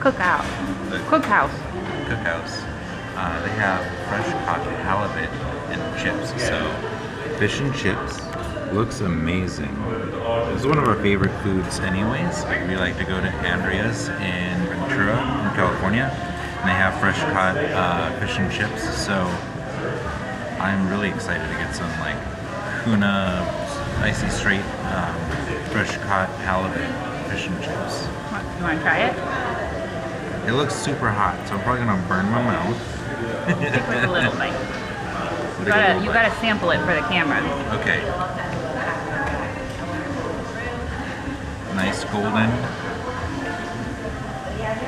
Cookout. Cookhouse. Cookhouse. They have fresh caught halibut and chips. So fish and chips looks amazing. This is one of our favorite foods anyways. We like to go to Andrea's in Ventura, in California, and they have fresh caught fish and chips. So I'm really excited to get some like Hoonah, Icy Strait, fresh caught halibut fish and chips. You want to try it? It looks super hot, so I'm probably gonna burn my mouth. Take like a little bite. You gotta sample it for the camera. Okay. Nice golden.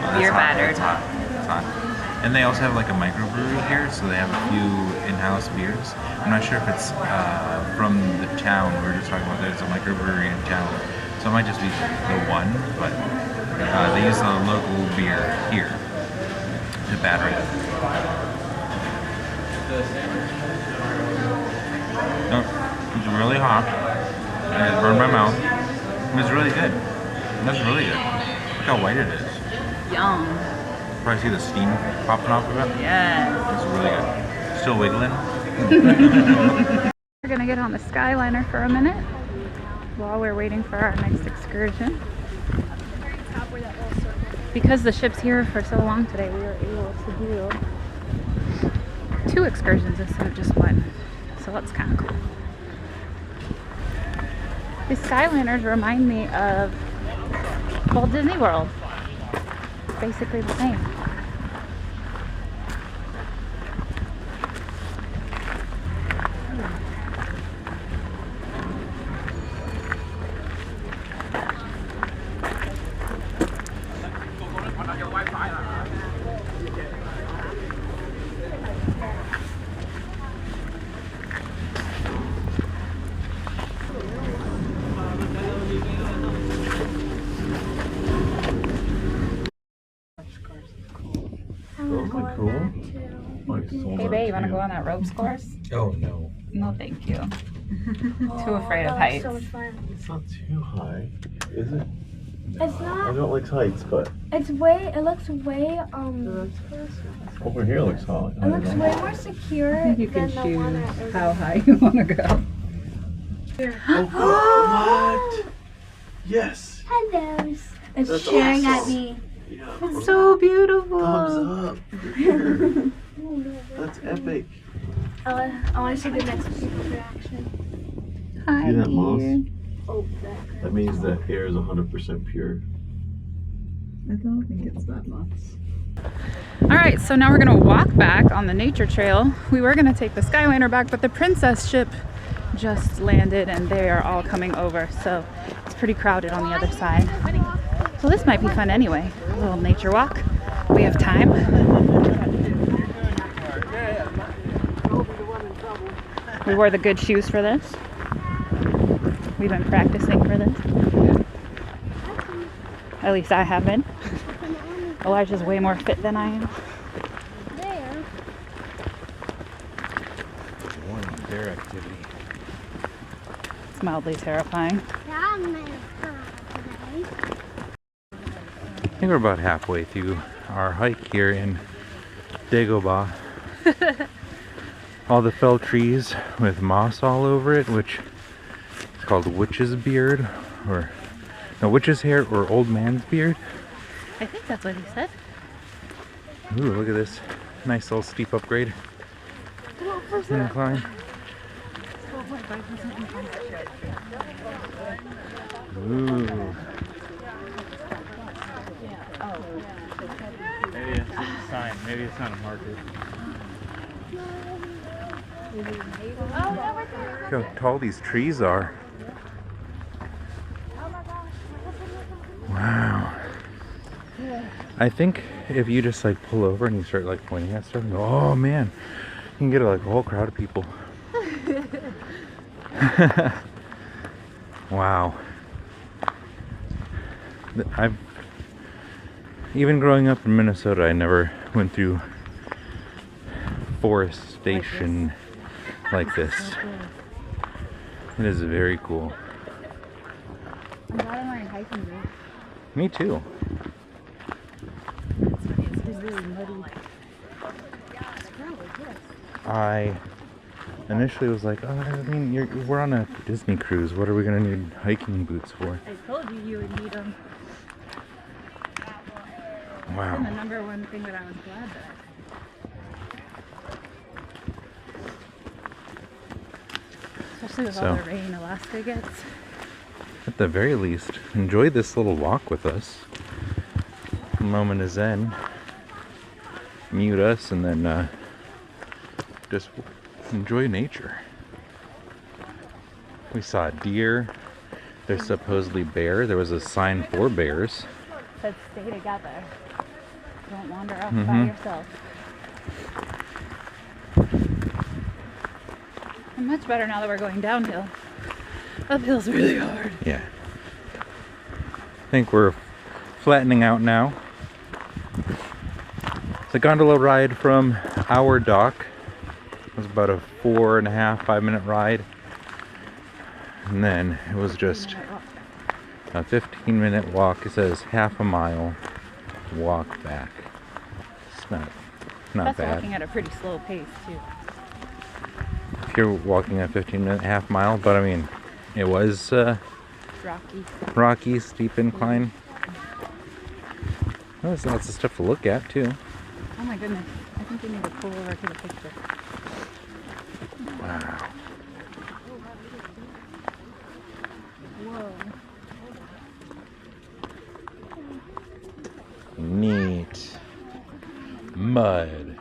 Oh, Beer hot. battered. It's hot. It's hot. And they also have like a microbrewery here, so they have a few in-house beers. I'm not sure if it's from the town. We were just talking about there's a microbrewery in town, so it might just be the one, but they use the local beer here to batter it. No, it's really hot. It burned my mouth. It was really good. That's really good. Look how white it is. Yum. Probably see the steam popping off of it. Yes. It's really good. Still wiggling. We're gonna get on the skyliner for a minute while we're waiting for our next excursion. Because the ship's here for so long today, we were able to do 2 excursions instead of just 1. So that's kind of cool. These skyliners remind me of Walt Disney World. Basically the same. Cool. Hey babe, you want to go on that ropes course? Oh no. No thank you. Too afraid of heights. So much fun. It's not too high, is it? It's I not. don't like heights, but It looks way over here looks high. it looks way more secure than the one at high you want to go. What? Yes. Hellos. It's That's staring at awesome. me. Yeah. It's so beautiful. Thumbs up. Here. That's epic. I want to see the next people's reaction. Hi, See that moss? dear. Oh, That means the air is 100% pure. I don't think it's that much. Alright, so now we're going to walk back on the nature trail. We were going to take the skyliner back, but the princess ship just landed and they are all coming over. So it's pretty crowded on the other side. So this might be fun anyway. A little nature walk. We have time. We wore the good shoes for this. We've been practicing for this. At least I have been. Elijah's way more fit than I am. there. One bear activity. It's mildly terrifying. Yeah, I'm gonna cry today. I think we're about halfway through our hike here in Dagobah. All the fell trees with moss all over it, which is called witch's beard, or no, witch's hair, or old man's beard. I think that's what he said. Ooh, look at this nice little steep upgrade. Incline. Ooh. Maybe it's a sign. Maybe it's not a marker. Look how tall these trees are. Wow. I think if you just like pull over and you start like pointing at stuff and go, oh man, you can get like a whole crowd of people. Wow. I've even growing up in Minnesota, I never went through forestation like this. It is very cool. I'm glad I'm wearing hiking boots. Me too. I initially was like, oh, I mean, we're on a Disney cruise. What are we gonna need hiking boots for? I told you you would need them. Wow. And the number one thing that I was glad that especially with all the rain Alaska gets. At the very least, enjoy this little walk with us. A moment of zen. Mute us and then just enjoy nature. We saw a deer. There's supposedly bear. There was a sign for bears. It said stay together. Don't wander off by yourself. I'm much better now that we're going downhill. Uphill's really hard. Yeah. I think we're flattening out now. The gondola ride from our dock was about a 4.5-5 minute ride. And then it was just a 15-minute walk. It says half a mile walk back. It's not That's bad. walking at a pretty slow pace too. If you're walking a 15-minute half mile, but I mean, it was Rocky. rocky, steep incline. Well, there's lots of stuff to look at too. Oh my goodness. I think we need to pull over to the picture. Wow. Whoa. Neat. Mud.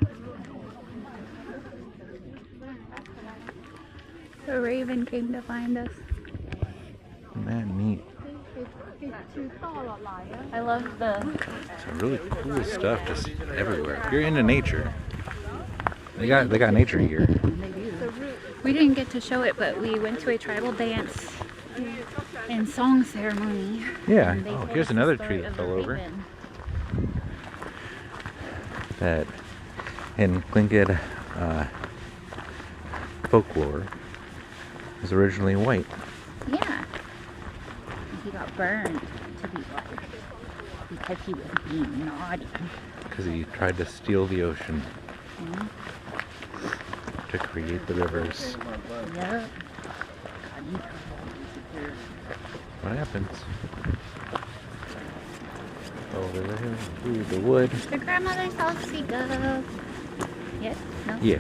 The raven came to find us. Isn't that neat? I love the Some really cool stuff just everywhere. If you're into nature, they got nature here. We didn't get to show it, but we went to a tribal dance and song ceremony. Yeah. And they Oh, told here's us the another story tree that of the fell over. raven. That in Tlingit folklore was originally white. Yeah. And he got burned to be white because he was being naughty. Because he tried to steal the ocean to create the rivers. Yep. What happens? Over there, through the wood. The grandmother's house we go. Yes? No? Yeah.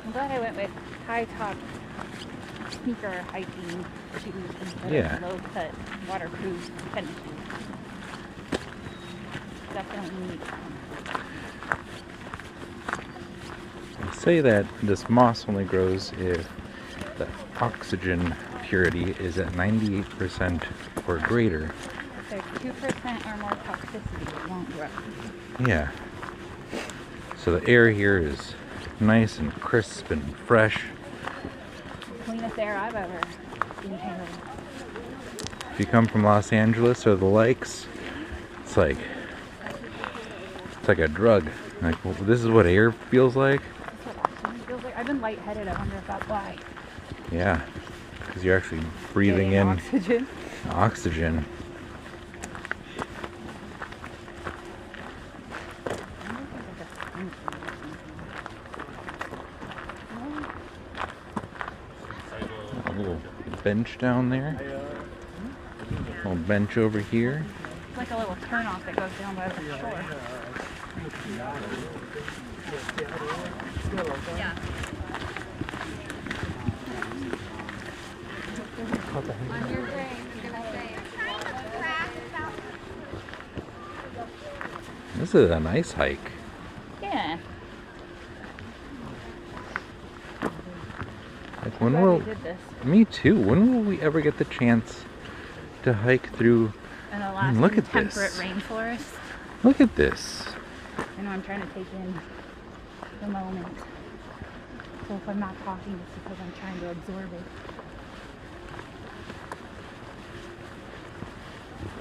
I'm glad I went with high top sneaker hiking shoes instead Yeah. of low cut waterproof tennis shoes. Definitely need some. They say that this moss only grows if the oxygen purity is at 98% or greater. If there's 2% or more toxicity, it won't grow. Yeah. So the air here is nice and crisp and fresh. Cleanest air I've ever inhaled. If you come from Los Angeles or the lakes, it's like a drug. Like, well, this is what air feels like. That's what oxygen feels like. I've been lightheaded. I wonder if that's why. Yeah, because you're actually breathing Getting in oxygen. oxygen. A little bench down there. A little bench over here. It's like a little turnoff that goes down by the shore. Yeah. On your brain, I'm gonna say. This is a nice hike. Yeah. Like, when Glad will we did this. me too? When will we ever get the chance to hike through? An Alaskan look at temperate this. rainforest. Look at this. I know I'm trying to take in the moment. So if I'm not talking, it's because I'm trying to absorb it.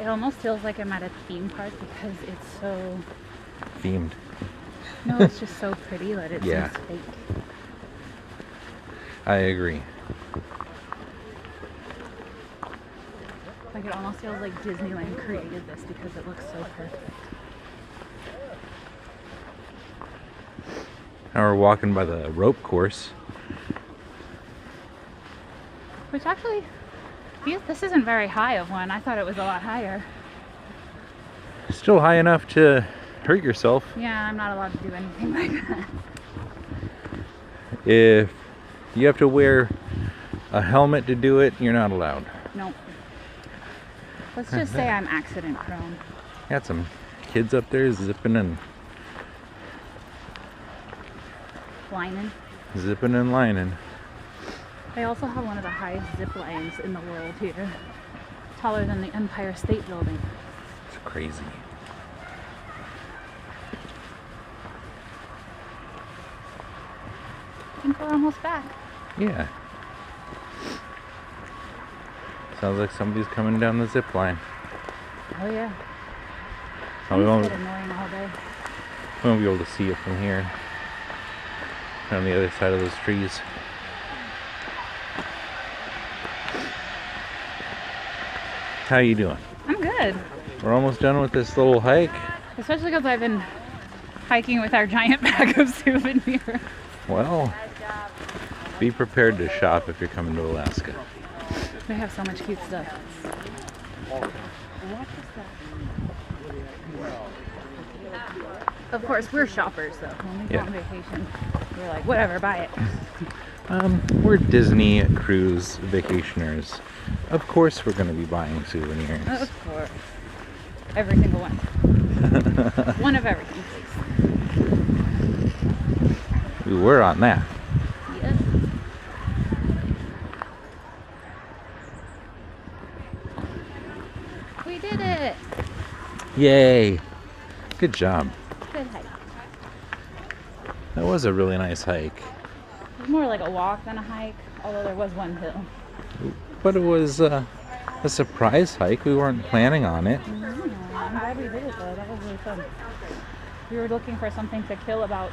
It almost feels like I'm at a theme park because it's so... Themed. No, it's just so pretty that it Yeah. seems fake. I agree. Like it almost feels like Disneyland created this because it looks so perfect. Now we're walking by the rope course. Which actually, this isn't very high of one. I thought it was a lot higher. Still high enough to hurt yourself. Yeah, I'm not allowed to do anything like that. If you have to wear a helmet to do it, you're not allowed. Nope. Let's just say I'm accident prone. Got some kids up there zipping and Lining. zipping and lining. They also have one of the highest zip lines in the world here. Taller than the Empire State Building. It's crazy. I think we're almost back. Yeah. Sounds like somebody's coming down the zip line. Oh yeah. Oh, we won't It's been annoying all day. be able to see it from here. On the other side of those trees. How you doing? I'm good. We're almost done with this little hike. Especially because I've been hiking with our giant bag of souvenirs. Well, be prepared to shop if you're coming to Alaska. They have so much cute stuff. Of course, we're shoppers though. When we go on vacation, we're like, whatever, buy it. We're Disney cruise vacationers. Of course we're going to be buying souvenirs. Of course. Every single one. One of everything, please. We were on that. Yes. We did it! Yay! Good job. Good hike. That was a really nice hike. It was more like a walk than a hike, although there was one hill. But it was a surprise hike. We weren't planning on it. I'm glad we did it though. That was really fun. We were looking for something to kill about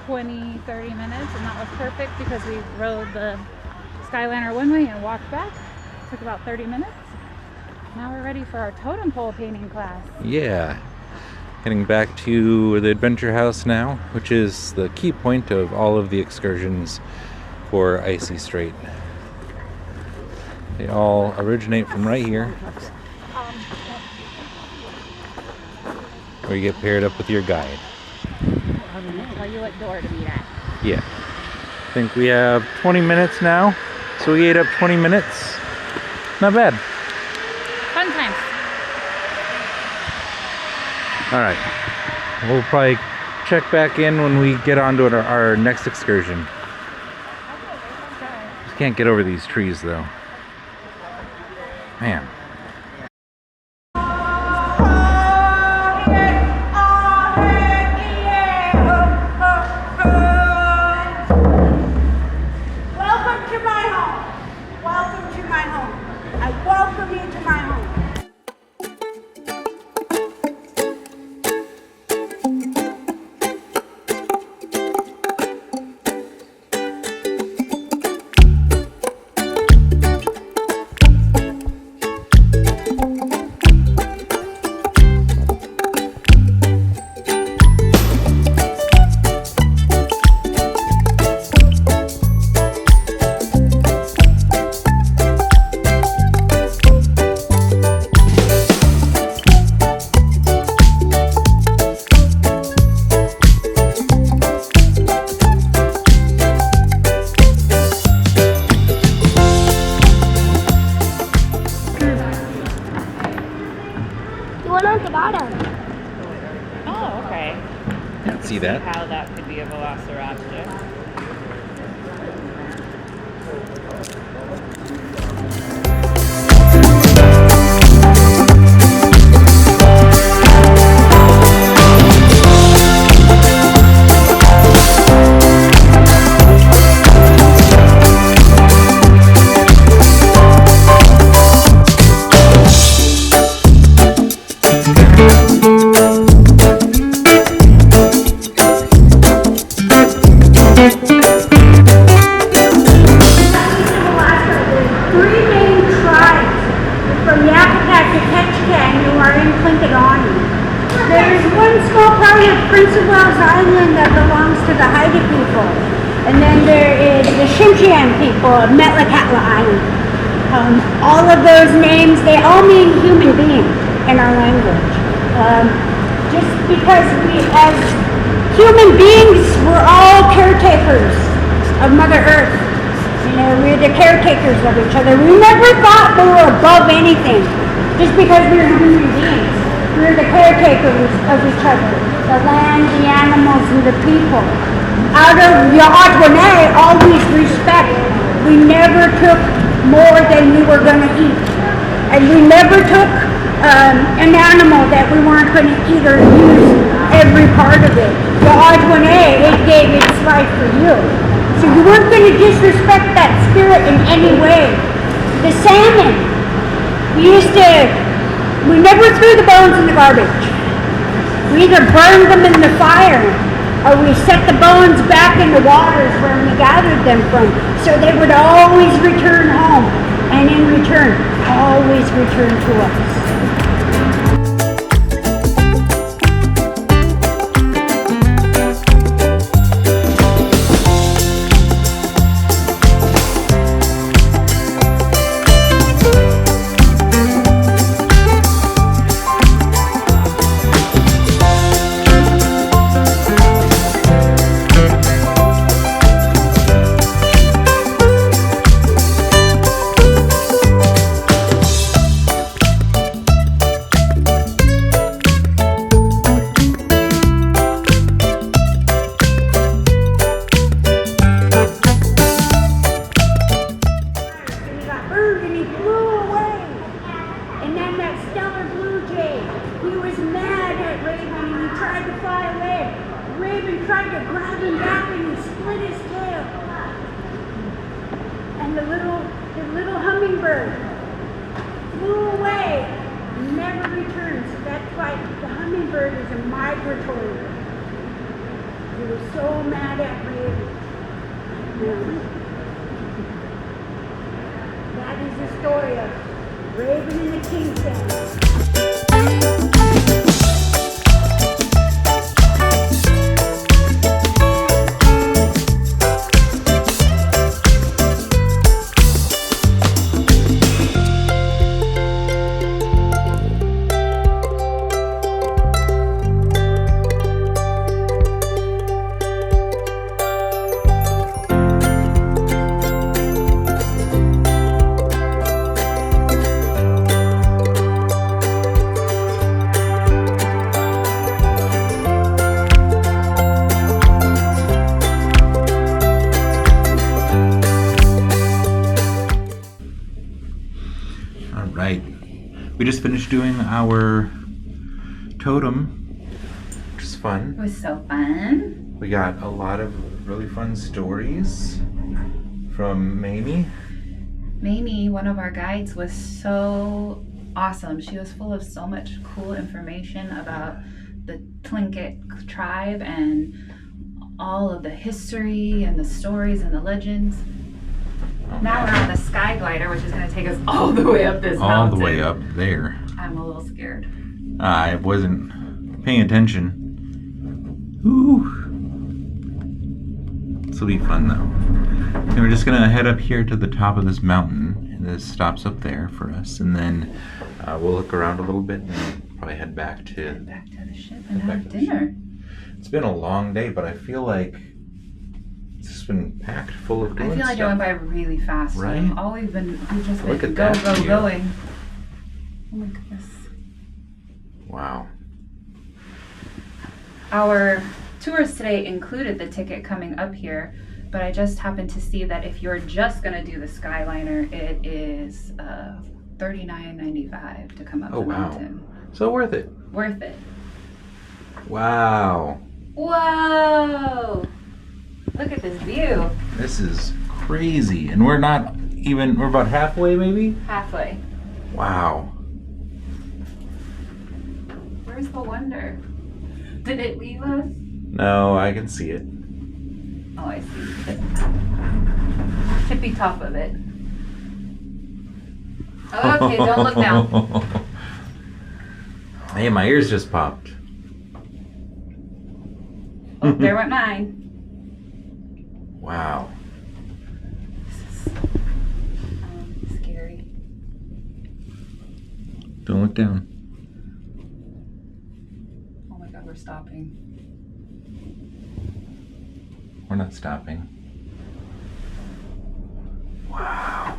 20, 30 minutes, and that was perfect because we rode the skyliner one way and walked back. It took about 30 minutes. Now we're ready for our totem pole painting class. Yeah. Heading back to the Adventure House now, which is the key point of all of the excursions for Icy Strait. They all originate from right here, where you get paired up with your guide. I'll tell you what door to meet at. Yeah. I think we have 20 minutes now, so we ate up 20 minutes. Not bad. Fun times. Alright. We'll probably check back in when we get on to our next excursion. Just can't get over these trees though. Man. Welcome to my home. Welcome to my home. I welcome you to my home. The one on the bottom. Oh, okay. See that? How that could be a velociraptor. Tlingit Island. There's one small part of Prince of Wales Island that belongs to the Haida people. And then there is the Shinchean people of Metlakatla Island. All of those names, they all mean human being in our language. Just because we, as human beings, we're all caretakers of Mother Earth. You know, we're the caretakers of each other. We never thought we were above anything just because we were human beings. We're the caretakers of each other, the land, the animals, and the people. Out of Ya'atwane, always respect. We never took more than we were going to eat. And we never took an animal that we weren't going to eat or use every part of it. Ya'atwane, it gave its life for you. So you weren't going to disrespect that spirit in any way. The salmon, we never threw the bones in the garbage. We either burned them in the fire or we set the bones back in the waters where we gathered them from. So they would always return home, and in return, always return to us. That is the story of Raven and the King's Family. We just finished doing our totem, which is fun. It was so fun. We got a lot of really fun stories from Mamie. Mamie, one of our guides, was so awesome. She was full of so much cool information about the Tlingit tribe and all of the history and the stories and the legends. Now we're on the sky glider, which is going to take us all the way up this mountain. All the way up there. I'm a little scared. I wasn't paying attention. Ooh. This will be fun though. And we're just going to head up here to the top of this mountain. And this stops up there for us. And then we'll look around a little bit and then probably head back to the ship and have dinner. It's been a long day, but I feel like it's just been packed full of doing I feel like stuff. it went by really fast. Right? We've just Look been at that view. going. Oh my goodness. Wow. Our tours today included the ticket coming up here, but I just happened to see that if you're just going to do the skyliner, it is $39.95 to come up the mountain. So worth it. Worth it. Wow. Whoa! Look at this view. This is crazy. And we're about halfway maybe? Halfway. Wow. Where's the wonder? Did it leave us? No, I can see it. Oh, I see. Tippy top of it. Okay, don't look now. Hey, my ears just popped. Oh, there went mine. Wow. This is scary. Don't look down. Oh my god, we're stopping. We're not stopping. Wow.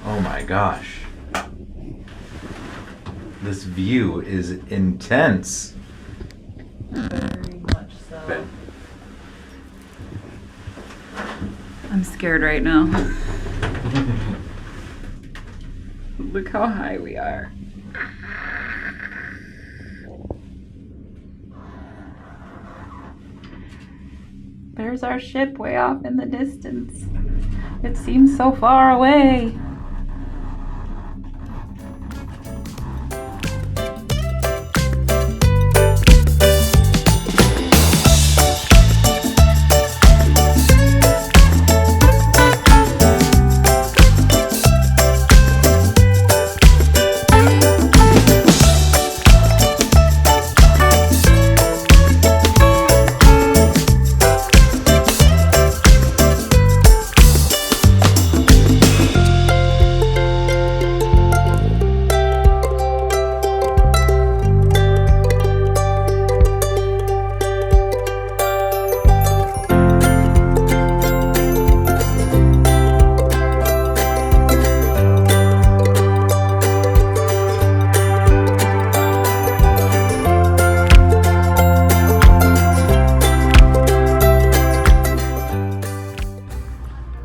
Oh my gosh. This view is intense. Very much so. Bet. I'm scared right now. Look how high we are. There's our ship way off in the distance. It seems so far away.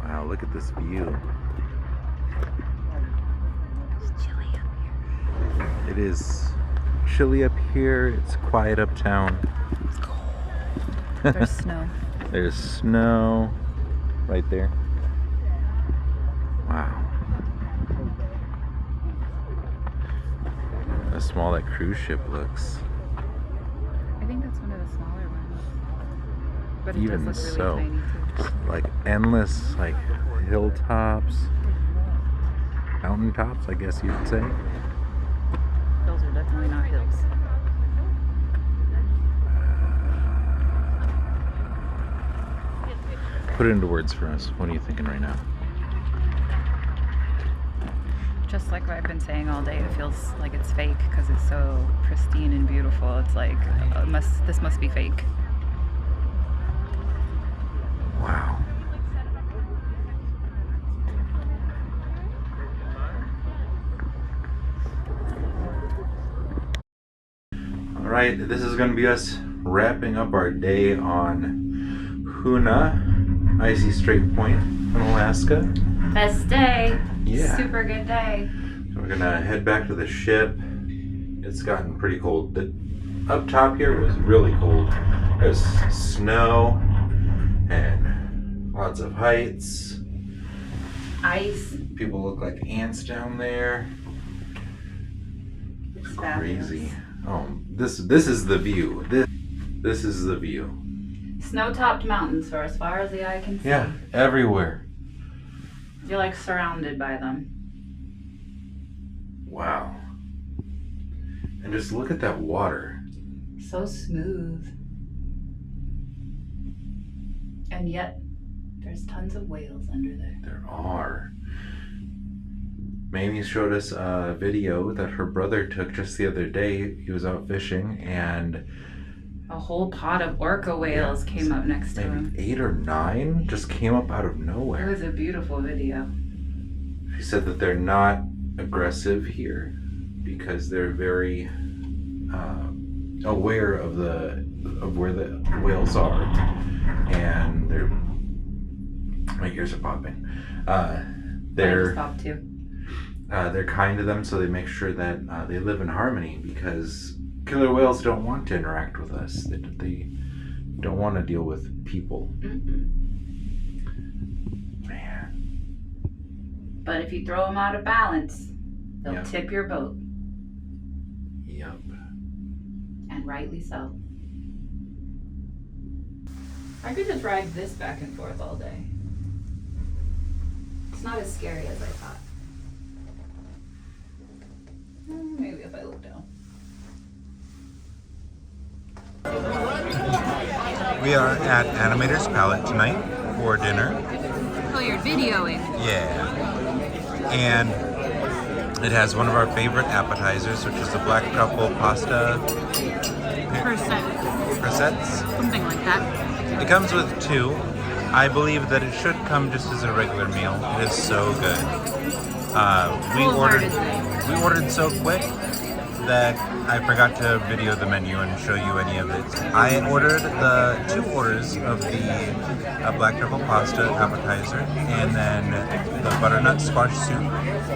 Wow, look at this view. It's chilly up here. It is chilly up here. It's quiet uptown. There's snow. There's snow right there. Wow. How small that cruise ship looks. I think that's one of the smaller ones. But it Even does look so, really tiny too. like endless, like hilltops, mountaintops, I guess you'd say. Those are definitely not hills. Put it into words for us. What are you thinking right now? Just like what I've been saying all day, it feels like it's fake because it's so pristine and beautiful. It's like, this must be fake. Wow. All right, this is going to be us wrapping up our day on Hoonah, Icy Strait Point in Alaska. Best day. Yeah. Super good day. So we're gonna head back to the ship. It's gotten pretty cold. Up top here was really cold. There's snow and lots of heights. Ice. People look like ants down there. It's Crazy. fabulous. Oh, this is the view. This is the view. Snow-topped mountains for as far as the eye can see. Yeah, everywhere. You're like surrounded by them. Wow. And just look at that water. So smooth. And yet, there's tons of whales under there. There are. Mamie showed us a video that her brother took just the other day. He was out fishing and A whole pod of orca whales came up next to him. maybe 8 or 9 just came up out of It nowhere. was a beautiful video. She said that they're not aggressive here because they're very aware of where the whales are, and my ears are popping. I They're stopped too. they're kind to them, so they make sure that they live in harmony, because killer whales don't want to interact with us. They don't want to deal with people. Mm-mm. Man. But if you throw them out of balance, they'll Yeah. tip your boat, Yep. and rightly so. I could just ride this back and forth all day. It's not as scary as I thought. Maybe if I look down. We are at Animator's Palette tonight for dinner. Oh, you're videoing. Yeah. And it has one of our favorite appetizers, which is the black truffle pasta crursets. Something like that. It comes with 2. I believe that it should come just as a regular meal. It is so good. We ordered so quick that I forgot to video the menu and show you any of it. I ordered the 2 orders of the black truffle pasta appetizer, and then the butternut squash soup,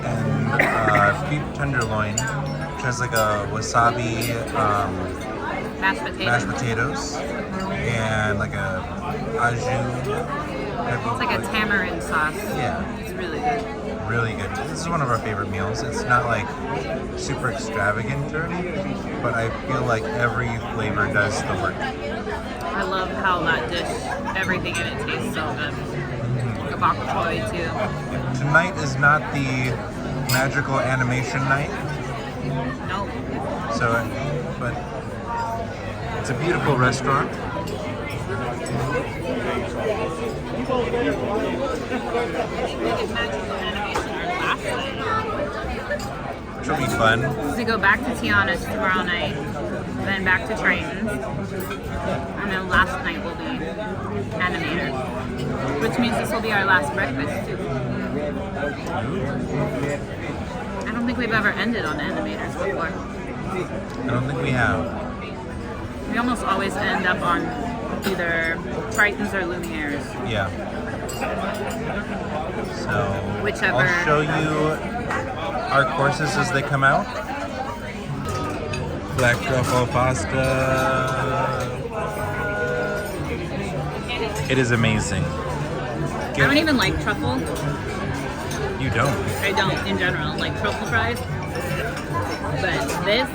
and beef tenderloin, which has like a wasabi mashed potatoes, and like a au jus. It's like a tamarind sauce. Yeah. It's really good. Really good. This is one of our favorite meals. It's not like super extravagant or anything, but I feel like every flavor does the work. I love how that dish, everything in it tastes so good. Like a bok choy too. Tonight is not the magical animation night, Nope. so, but it's a beautiful restaurant. Which will be fun. We go back to Tiana's tomorrow night, then back to Triton's, and then last night will be Animator, which means this will be our last breakfast too. I don't think we've ever ended on Animators before. I don't think we have. We almost always end up on either Triton's or Lumiere's. Yeah. So Whichever. I'll show you our courses as they come out. Black truffle pasta. It is amazing. I don't even like truffle. You don't. I don't in general like truffle fries. But this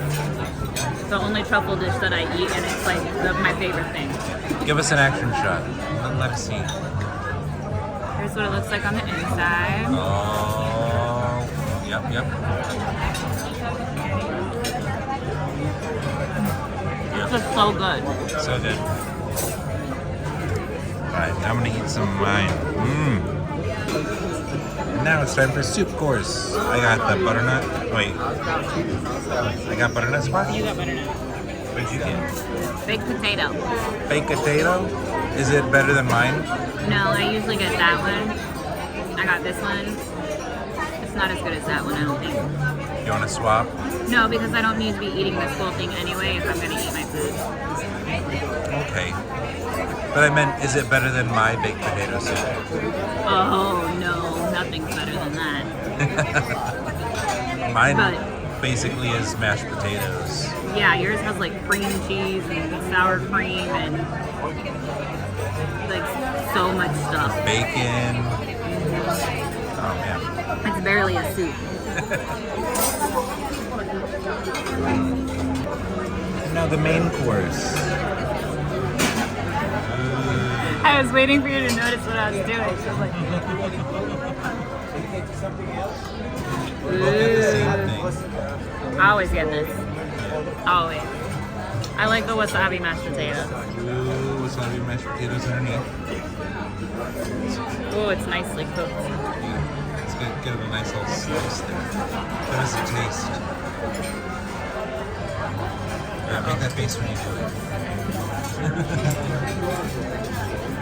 is the only truffle dish that I eat, and it's like my favorite thing. Give us an action shot. Let's see. Here's what it looks like on the inside. Oh, yep. This is so good. So good. Alright, now I'm gonna eat some of mine. Now it's time for soup course. I got the butternut. Wait. I got butternut squash? You got butternut. What did you get? Baked potato. Baked potato? Is it better than mine? No, I usually get that one. I got this one. It's not as good as that one, I don't think. You want to swap? No, because I don't need to be eating this whole thing anyway if I'm going to eat my food. Okay. But I meant, is it better than my baked potato soup? Oh, no. Nothing's better than that. Mine But- basically is mashed potatoes. Yeah, yours has like cream cheese and sour cream and like so much stuff. Bacon. Oh man. It's barely a soup. Now the main course. I was waiting for you to notice what I was doing. She was like, We both get the same thing. I always get this. Always. I like the wasabi mashed potatoes. Ooh, wasabi mashed potatoes underneath. Oh, it's nicely cooked. Let's get a nice little slice there. How does it taste? Yeah, make that face when you do it.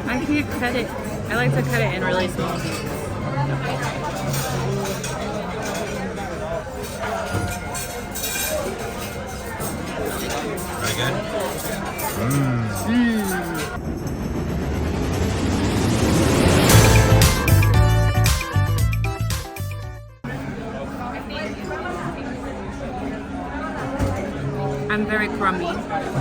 I can't cut it. I like to cut it in really small pieces. Very good? I'm very crummy.